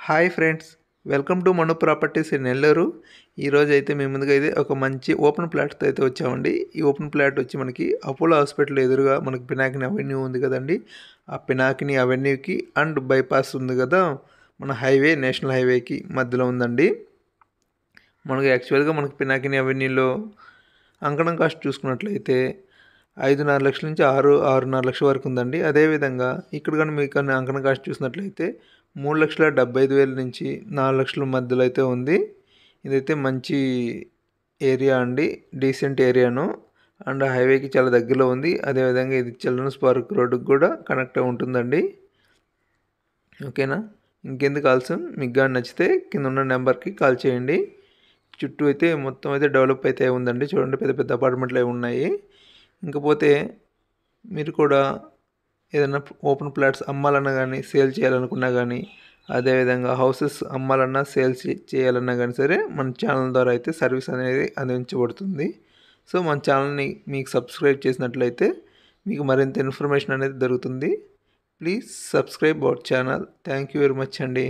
Hi friends, welcome to Manu properties in Nellore. ఈరోజు అయితే మీ ముందుగా అయితే ఒక మంచి ఓపెన్ ప్లాట్తో అయితే వచ్చామండి. ఈ ఓపెన్ ప్లాట్ వచ్చి మనకి అపోలో హాస్పిటల్ ఎదురుగా మనకి పినాకిని అవెన్యూ ఉంది కదండి. ఆ పినాకిని అవెన్యూకి అండ్ బైపాస్ ఉంది కదా, మన హైవే నేషనల్ హైవేకి మధ్యలో ఉందండి. మనకి యాక్చువల్గా మనకి పినాకిని అవెన్యూలో అంకణం కాస్ట్ చూసుకున్నట్లయితే 5.5 లక్షల నుంచి 6.5 లక్షల వరకు ఉందండి. అదేవిధంగా ఇక్కడ కానీ మీకు అంకణం కాస్ట్ చూసినట్లయితే 3,75,000 నుంచి 4 లక్షల మధ్యలో అయితే ఉంది. ఇదైతే మంచి ఏరియా అండి, డీసెంట్ ఏరియాను, అండ్ హైవేకి చాలా దగ్గరలో ఉంది. అదేవిధంగా ఇది చిల్డ్రన్స్ పార్క్ రోడ్డుకి కూడా కనెక్ట్ అయి ఉంటుందండి. ఓకేనా, ఇంకెందుకు ఆలస్యం, మీకు కానీ నచ్చితే కింద ఉన్న నెంబర్కి కాల్ చేయండి. చుట్టూ అయితే మొత్తం అయితే డెవలప్ అయితే ఉందండి. చూడండి, పెద్ద పెద్ద అపార్ట్మెంట్లు అవి ఉన్నాయి. ఇంకపోతే మీరు కూడా ఏదైనా ఓపెన్ ప్లాట్స్ అమ్మాలన్నా కానీ, సేల్ చేయాలనుకున్నా కానీ, అదేవిధంగా హౌసెస్ అమ్మాలన్నా సేల్ చేయాలన్నా కానీ సరే మన ఛానల్ ద్వారా అయితే సర్వీస్ అనేది అందించబడుతుంది. సో మన ఛానల్ని మీకు సబ్స్క్రైబ్ చేసినట్లయితే మీకు మరింత ఇన్ఫర్మేషన్ అనేది దొరుకుతుంది. Please subscribe our channel. Thank you very much అండి.